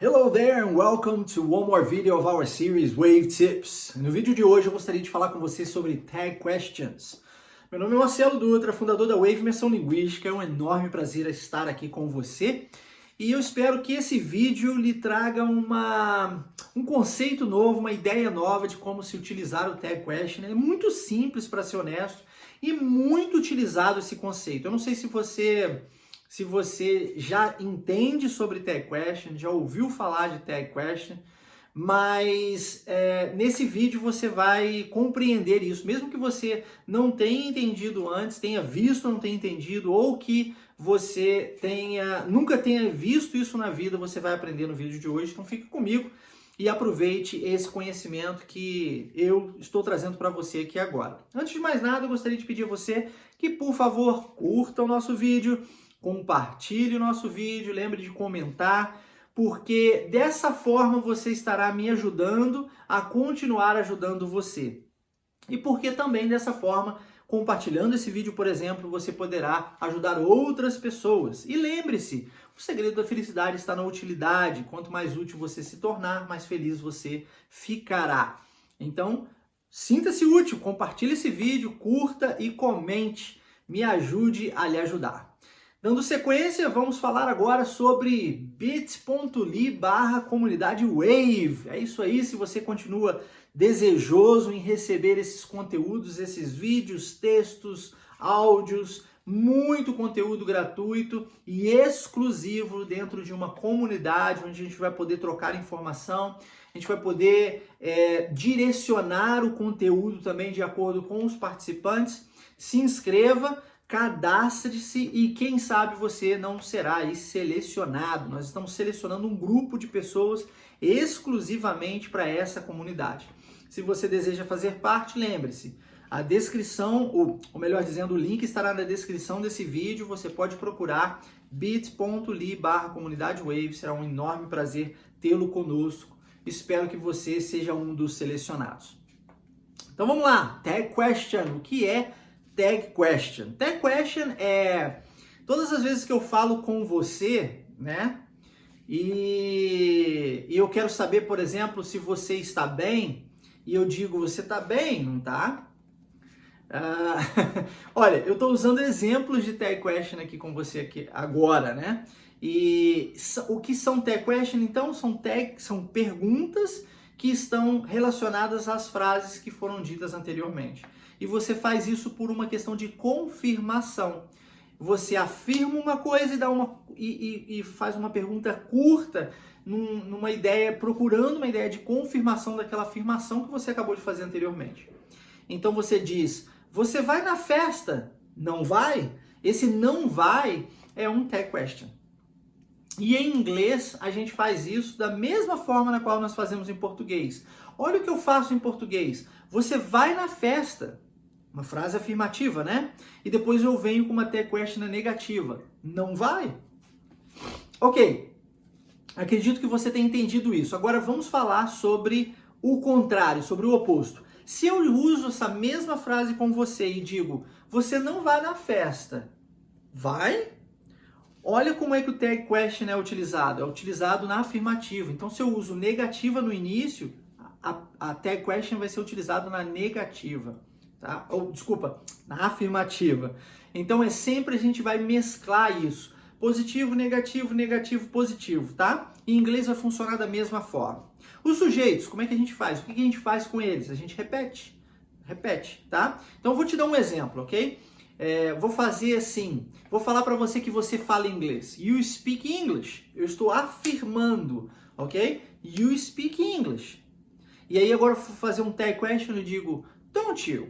Hello there and welcome to one more video of our series Wave Tips. No vídeo de hoje eu gostaria de falar com você sobre Tag Questions. Meu nome é Marcelo Dutra, fundador da Wave Imersão Linguística. É um enorme prazer estar aqui com você. E eu espero que esse vídeo lhe traga um conceito novo, uma ideia nova de como se utilizar o Tag Question. É muito simples, para ser honesto, e muito utilizado esse conceito. Eu não sei se você já entende sobre Tag Question, já ouviu falar de Tag Question, mas nesse vídeo você vai compreender isso. Mesmo que você não tenha entendido antes, tenha visto, não tenha entendido, ou que você nunca tenha visto isso na vida, você vai aprender no vídeo de hoje. Então fique comigo e aproveite esse conhecimento que eu estou trazendo para você aqui agora. Antes de mais nada, eu gostaria de pedir a você que, por favor, curta o nosso vídeo, compartilhe o nosso vídeo, lembre de comentar, porque dessa forma você estará me ajudando a continuar ajudando você. E porque também dessa forma, compartilhando esse vídeo, por exemplo, você poderá ajudar outras pessoas. E lembre-se, o segredo da felicidade está na utilidade. Quanto mais útil você se tornar, mais feliz você ficará. Então, sinta-se útil, compartilhe esse vídeo, curta e comente. Me ajude a lhe ajudar. Dando sequência, vamos falar agora sobre bit.ly/comunidade Wave. É isso aí, se você continua desejoso em receber esses conteúdos, esses vídeos, textos, áudios, muito conteúdo gratuito e exclusivo dentro de uma comunidade onde a gente vai poder trocar informação, a gente vai poder direcionar o conteúdo também de acordo com os participantes. Se inscreva, cadastre-se e quem sabe você não será aí selecionado. Nós estamos selecionando um grupo de pessoas exclusivamente para essa comunidade. Se você deseja fazer parte, lembre-se, a descrição, ou melhor dizendo, o link estará na descrição desse vídeo. Você pode procurar bit.ly/comunidade Wave. Será um enorme prazer tê-lo conosco. Espero que você seja um dos selecionados. Então vamos lá, Tag Question. O que é Tag Question? Tag Question é todas as vezes que eu falo com você, né? E eu quero saber, por exemplo, se você está bem, e eu digo, você está bem, não tá? Olha, eu estou usando exemplos de Tag Question aqui com você aqui agora, né? E o que são Tag Question? Então, são perguntas que estão relacionadas às frases que foram ditas anteriormente. E você faz isso por uma questão de confirmação. Você afirma uma coisa e faz uma pergunta curta, numa ideia, procurando uma ideia de confirmação daquela afirmação que você acabou de fazer anteriormente. Então você diz, você vai na festa? Não vai? Esse não vai é um Tag Question. E em inglês a gente faz isso da mesma forma na qual nós fazemos em português. Olha o que eu faço em português. Você vai na festa? Uma frase afirmativa, né? E depois eu venho com uma Tag Question negativa. Não vai? Ok. Acredito que você tenha entendido isso. Agora vamos falar sobre o contrário, sobre o oposto. Se eu uso essa mesma frase com você e digo, você não vai na festa, vai? Olha como é que o Tag Question é utilizado. É utilizado na afirmativa. Então, se eu uso negativa no início, a Tag Question vai ser utilizado na negativa. Tá? Desculpa, na afirmativa. Então, sempre a gente vai mesclar isso. Positivo, negativo, negativo, positivo, tá? Em inglês vai funcionar da mesma forma. Os sujeitos, como é que a gente faz? O que a gente faz com eles? A gente repete. Repete, tá? Então, eu vou te dar um exemplo, ok? Vou fazer assim, vou falar para você que você fala inglês. You speak English. Eu estou afirmando, ok? You speak English. E aí agora eu vou fazer um Tag Question e digo, don't you?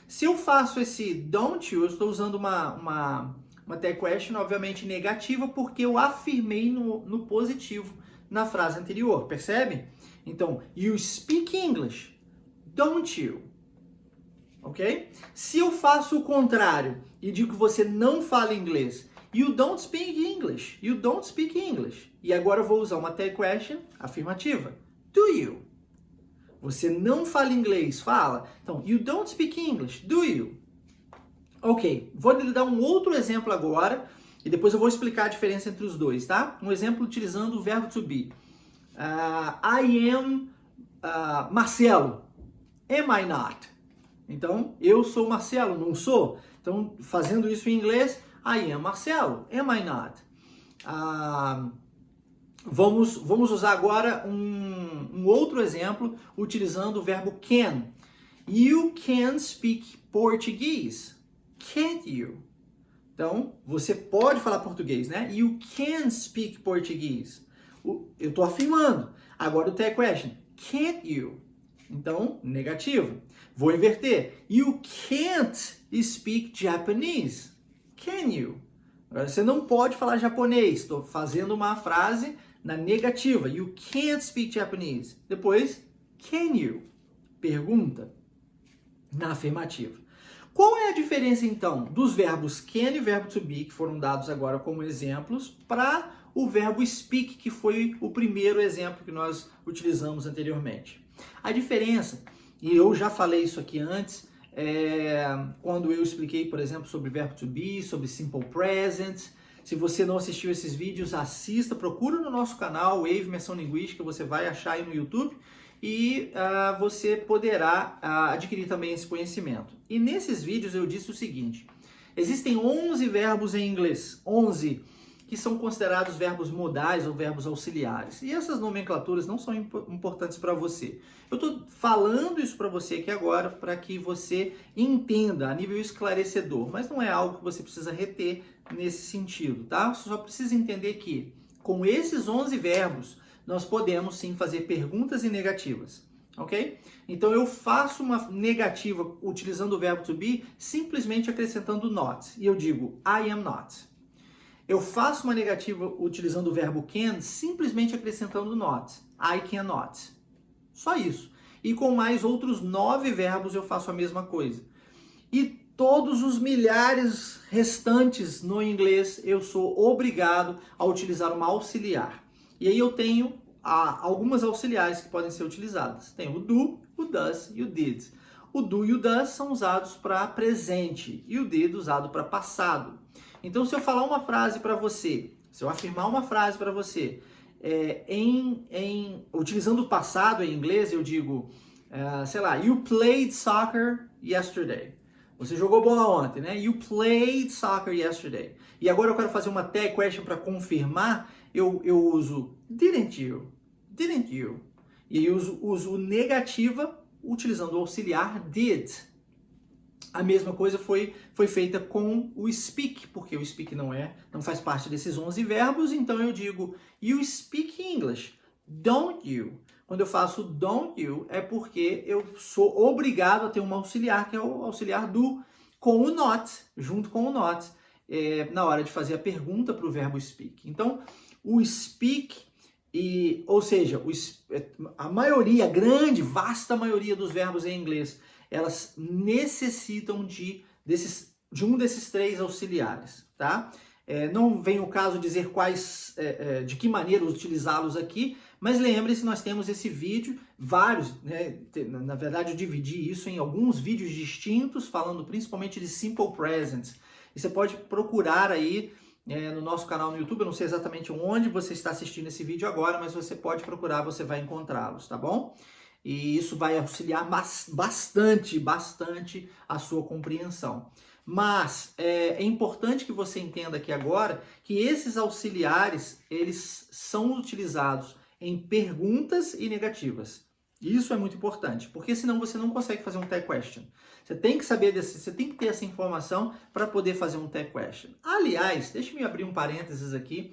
Se eu faço esse don't you, eu estou usando uma Tag Question, obviamente negativa, porque eu afirmei no positivo na frase anterior, percebe? Então, you speak English, don't you? Ok? Se eu faço o contrário e digo que você não fala inglês, you don't speak English, you don't speak English. E agora eu vou usar uma Tag Question afirmativa, do you? Você não fala inglês, fala. Então, you don't speak English, do you? Ok, vou lhe dar um outro exemplo agora e depois eu vou explicar a diferença entre os dois, tá? Um exemplo utilizando o verbo to be. I am Marcelo. Am I not? Então, eu sou Marcelo, não sou? Então, fazendo isso em inglês, I am Marcelo. Am I not? Vamos usar agora um outro exemplo utilizando o verbo can. You can speak Portuguese. Can't you? Então, você pode falar português, né? You can speak Portuguese. Eu estou afirmando. Agora o tag question. Can't you? Então, negativo. Vou inverter. You can't speak Japanese. Can you? Agora, você não pode falar japonês. Estou fazendo uma frase na negativa. You can't speak Japanese. Depois, can you? Pergunta. Na afirmativa. Qual é a diferença, então, dos verbos can e verbo to be, que foram dados agora como exemplos, para o verbo speak, que foi o primeiro exemplo que nós utilizamos anteriormente? A diferença, e eu já falei isso aqui antes, quando eu expliquei, por exemplo, sobre verbo to be, sobre simple present. Se você não assistiu esses vídeos, assista, procura no nosso canal, Wave Imersão Linguística, você vai achar aí no YouTube, e você poderá adquirir também esse conhecimento. E nesses vídeos eu disse o seguinte: existem 11 verbos em inglês, 11 que são considerados verbos modais ou verbos auxiliares. E essas nomenclaturas não são importantes para você. Eu estou falando isso para você aqui agora para que você entenda a nível esclarecedor, mas não é algo que você precisa reter nesse sentido, tá? Você só precisa entender que com esses 11 verbos nós podemos sim fazer perguntas e negativas, ok? Então eu faço uma negativa utilizando o verbo to be simplesmente acrescentando not. E eu digo, I am not. Eu faço uma negativa utilizando o verbo can simplesmente acrescentando not. I cannot. Só isso. E com mais outros 9 verbos eu faço a mesma coisa. E todos os milhares restantes no inglês eu sou obrigado a utilizar uma auxiliar. E aí eu tenho algumas auxiliares que podem ser utilizadas. Tem o do, o does e o did. O do e o does são usados para presente e o did usado para passado. Então, se eu falar uma frase para você, se eu afirmar uma frase para você, utilizando o passado em inglês, eu digo, sei lá, you played soccer yesterday. Você jogou bola ontem, né? You played soccer yesterday. E agora eu quero fazer uma tag question para confirmar, eu uso didn't you? Didn't you? E aí eu uso negativa utilizando o auxiliar did. A mesma coisa foi feita com o speak, porque o speak não faz parte desses 11 verbos, então eu digo, you speak English, don't you? Quando eu faço don't you, é porque eu sou obrigado a ter um auxiliar, que é o auxiliar do, com o not, junto com o not, na hora de fazer a pergunta para o verbo speak. Então, o speak, ou seja, a maioria, a grande, vasta maioria dos verbos em inglês, elas necessitam de um desses 3 auxiliares, tá? Não vem o caso dizer de que maneira utilizá-los aqui, mas lembre-se, nós temos esse vídeo, vários, né? Na verdade eu dividi isso em alguns vídeos distintos, falando principalmente de simple present. E você pode procurar aí no nosso canal no YouTube, eu não sei exatamente onde você está assistindo esse vídeo agora, mas você pode procurar, você vai encontrá-los, tá bom? E isso vai auxiliar bastante a sua compreensão. Mas é importante que você entenda aqui agora que esses auxiliares, eles são utilizados em perguntas e negativas. Isso é muito importante, porque senão você não consegue fazer um tag question. Você tem que saber você tem que ter essa informação para poder fazer um tag question. Aliás, deixa eu abrir um parênteses aqui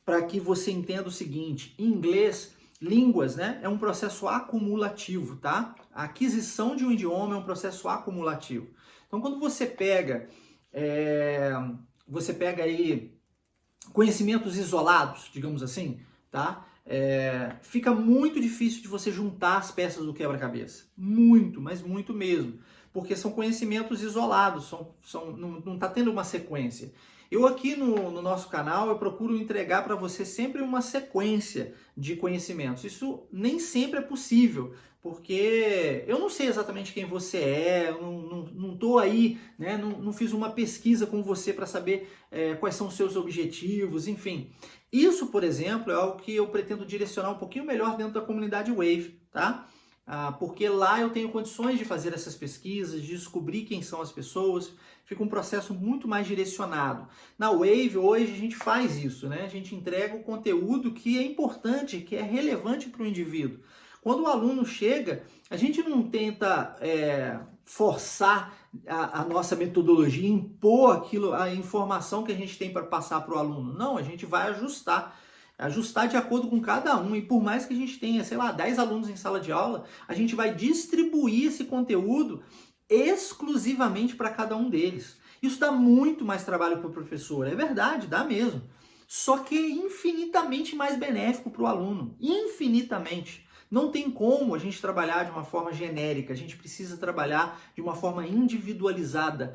para que você entenda o seguinte: em inglês, línguas, né, é um processo acumulativo, tá? A aquisição de um idioma é um processo acumulativo. Então, quando você pega aí conhecimentos isolados, digamos assim, tá? Fica muito difícil de você juntar as peças do quebra-cabeça. Muito, mas muito mesmo. Porque são conhecimentos isolados, não está tendo uma sequência. Eu aqui no nosso canal, eu procuro entregar para você sempre uma sequência de conhecimentos. Isso nem sempre é possível, porque eu não sei exatamente quem você é, eu não estou aí, né? Não fiz uma pesquisa com você para saber quais são os seus objetivos, enfim. Isso, por exemplo, é algo que eu pretendo direcionar um pouquinho melhor dentro da comunidade Wave, tá? Porque lá eu tenho condições de fazer essas pesquisas, de descobrir quem são as pessoas, fica um processo muito mais direcionado. Na Wave, hoje, a gente faz isso, né? A gente entrega o conteúdo que é importante, que é relevante para o indivíduo. Quando o aluno chega, a gente não tenta forçar a nossa metodologia, impor aquilo, a informação que a gente tem para passar para o aluno. Não, a gente vai ajustar de acordo com cada um. E por mais que a gente tenha, sei lá, 10 alunos em sala de aula, a gente vai distribuir esse conteúdo exclusivamente para cada um deles. Isso dá muito mais trabalho para o professor, é verdade, dá mesmo. Só que é infinitamente mais benéfico para o aluno, infinitamente. Não tem como a gente trabalhar de uma forma genérica, a gente precisa trabalhar de uma forma individualizada,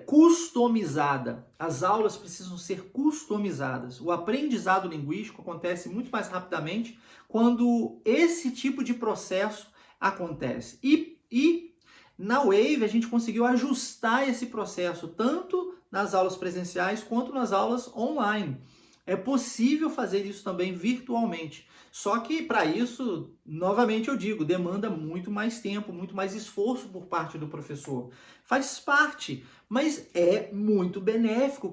customizada. As aulas precisam ser customizadas. O aprendizado linguístico acontece muito mais rapidamente quando esse tipo de processo acontece. E na Wave a gente conseguiu ajustar esse processo tanto nas aulas presenciais quanto nas aulas online. É possível fazer isso também virtualmente. Só que para isso, novamente eu digo, demanda muito mais tempo, muito mais esforço por parte do professor. Faz parte, mas é muito benéfico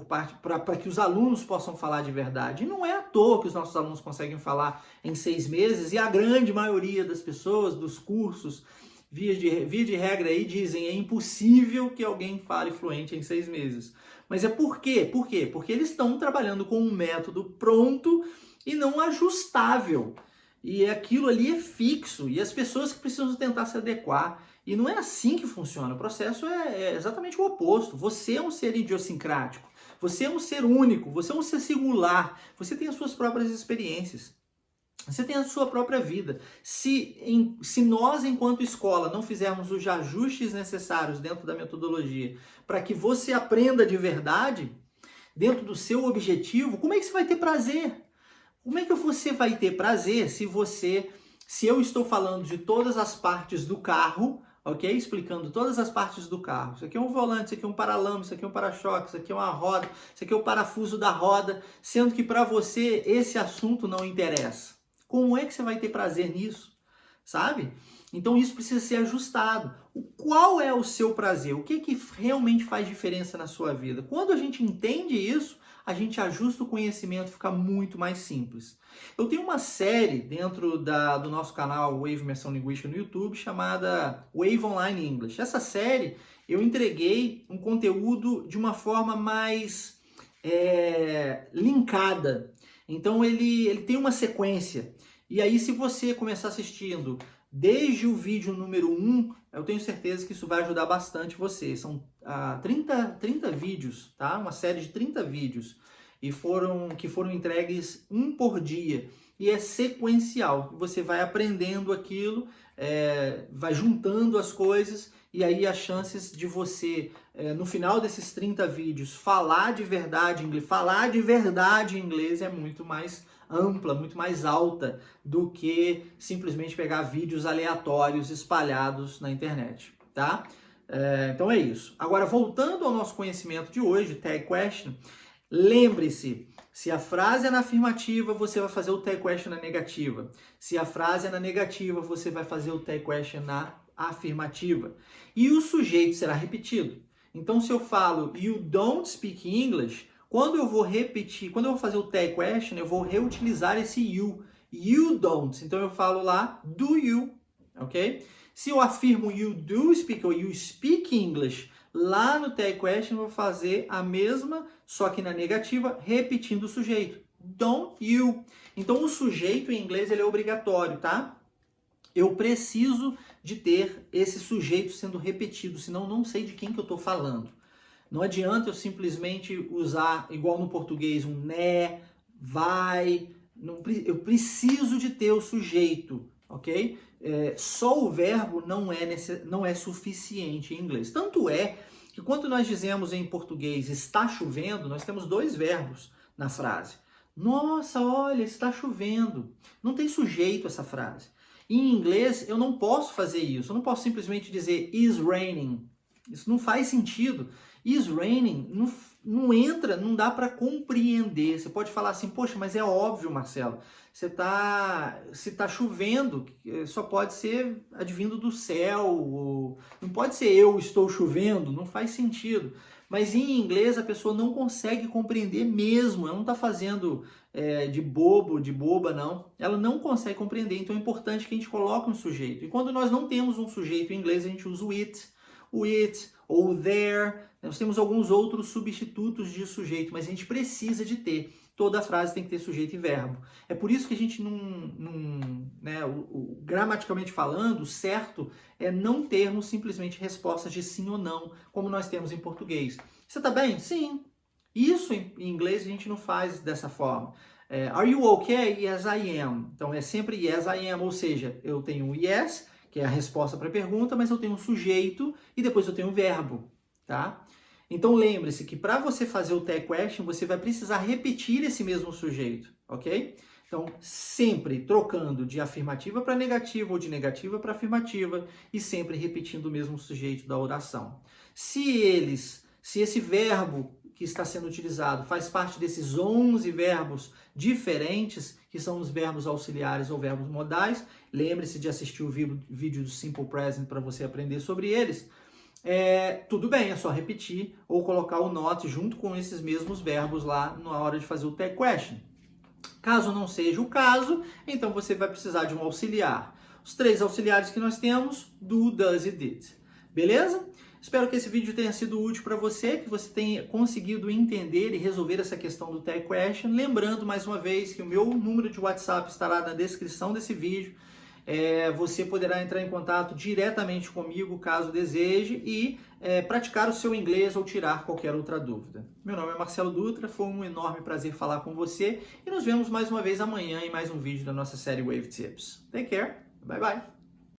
para que os alunos possam falar de verdade. E não é à toa que os nossos alunos conseguem falar em 6 meses e a grande maioria das pessoas, dos cursos, via de regra aí dizem é impossível que alguém fale fluente em 6 meses. Mas é por quê? Por quê? Porque eles estão trabalhando com um método pronto e não ajustável. E aquilo ali é fixo. E as pessoas que precisam tentar se adequar. E não é assim que funciona. O processo é exatamente o oposto. Você é um ser idiosincrático. Você é um ser único. Você é um ser singular. Você tem as suas próprias experiências. Você tem a sua própria vida. Se nós, enquanto escola, não fizermos os ajustes necessários dentro da metodologia para que você aprenda de verdade, dentro do seu objetivo, como é que você vai ter prazer? Como é que você vai ter prazer se eu estou falando de todas as partes do carro, ok? Explicando todas as partes do carro. Isso aqui é um volante, isso aqui é um paralama, isso aqui é um para-choque, isso aqui é uma roda, isso aqui é o parafuso da roda, sendo que para você esse assunto não interessa. Como é que você vai ter prazer nisso? Sabe? Então isso precisa ser ajustado. Qual é o seu prazer? O que realmente faz diferença na sua vida? Quando a gente entende isso, a gente ajusta o conhecimento, fica muito mais simples. Eu tenho uma série dentro do nosso canal Wave Imersão Linguística no YouTube chamada Wave Online English. Essa série eu entreguei um conteúdo de uma forma mais linkada. Então ele tem uma sequência. E aí se você começar assistindo desde o vídeo número 1, eu tenho certeza que isso vai ajudar bastante você. São 30 vídeos, tá? Uma série de 30 vídeos que foram entregues um por dia. E é sequencial. Você vai aprendendo aquilo, vai juntando as coisas e aí as chances de você, no final desses 30 vídeos, falar de verdade em inglês é muito mais ampla, muito mais alta do que simplesmente pegar vídeos aleatórios espalhados na internet, tá? Então é isso. Agora, voltando ao nosso conhecimento de hoje, tag question, lembre-se, se a frase é na afirmativa, você vai fazer o tag question na negativa. Se a frase é na negativa, você vai fazer o tag question na afirmativa. E o sujeito será repetido. Então, se eu falo, you don't speak English, quando eu vou repetir, quando eu vou fazer o tag question, eu vou reutilizar esse you. You don't. Então, eu falo lá, do you, ok? Se eu afirmo you do speak ou you speak English, lá no tag question eu vou fazer a mesma, só que na negativa, repetindo o sujeito. Don't you. Então, o sujeito em inglês ele é obrigatório, tá? Eu preciso de ter esse sujeito sendo repetido, senão não sei de quem que eu estou falando. Não adianta eu simplesmente usar, igual no português, um né, vai. Eu preciso de ter o sujeito, ok? Só o verbo não é suficiente em inglês. Tanto é que quando nós dizemos em português está chovendo, nós temos 2 verbos na frase. Nossa, olha, está chovendo. Não tem sujeito essa frase. Em inglês, eu não posso fazer isso. Eu não posso simplesmente dizer is raining. Isso não faz sentido. Is raining não entra, não dá para compreender. Você pode falar assim, poxa, mas é óbvio, Marcelo. Se tá chovendo, só pode ser advindo do céu. Não pode ser eu estou chovendo, não faz sentido. Mas em inglês a pessoa não consegue compreender mesmo. Ela não está fazendo de bobo, de boba, não. Ela não consegue compreender. Então é importante que a gente coloque um sujeito. E quando nós não temos um sujeito em inglês, a gente usa o it ou there. Nós temos alguns outros substitutos de sujeito, mas a gente precisa de ter. Toda frase tem que ter sujeito e verbo. É por isso que a gente gramaticalmente falando, o certo é não termos simplesmente respostas de sim ou não, como nós temos em português. Você tá bem? Sim. Isso em inglês a gente não faz dessa forma. Are you okay? Yes, I am. Então é sempre yes, I am, ou seja, eu tenho yes, que é a resposta para a pergunta, mas eu tenho um sujeito e depois eu tenho um verbo, tá? Então lembre-se que para você fazer o tag question, você vai precisar repetir esse mesmo sujeito, ok? Então, sempre trocando de afirmativa para negativa ou de negativa para afirmativa e sempre repetindo o mesmo sujeito da oração. Se esse verbo que está sendo utilizado faz parte desses 11 verbos diferentes, que são os verbos auxiliares ou verbos modais, lembre-se de assistir o vídeo do Simple Present para você aprender sobre eles. Tudo bem, é só repetir ou colocar o not junto com esses mesmos verbos lá na hora de fazer o tag question. Caso não seja o caso, então você vai precisar de um auxiliar. Os 3 auxiliares que nós temos, do, does e did. Beleza? Espero que esse vídeo tenha sido útil para você, que você tenha conseguido entender e resolver essa questão do tag question. Lembrando, mais uma vez, que o meu número de WhatsApp estará na descrição desse vídeo. Você poderá entrar em contato diretamente comigo, caso deseje, e praticar o seu inglês ou tirar qualquer outra dúvida. Meu nome é Marcelo Dutra, foi um enorme prazer falar com você e nos vemos mais uma vez amanhã em mais um vídeo da nossa série Wave Tips. Take care, bye bye!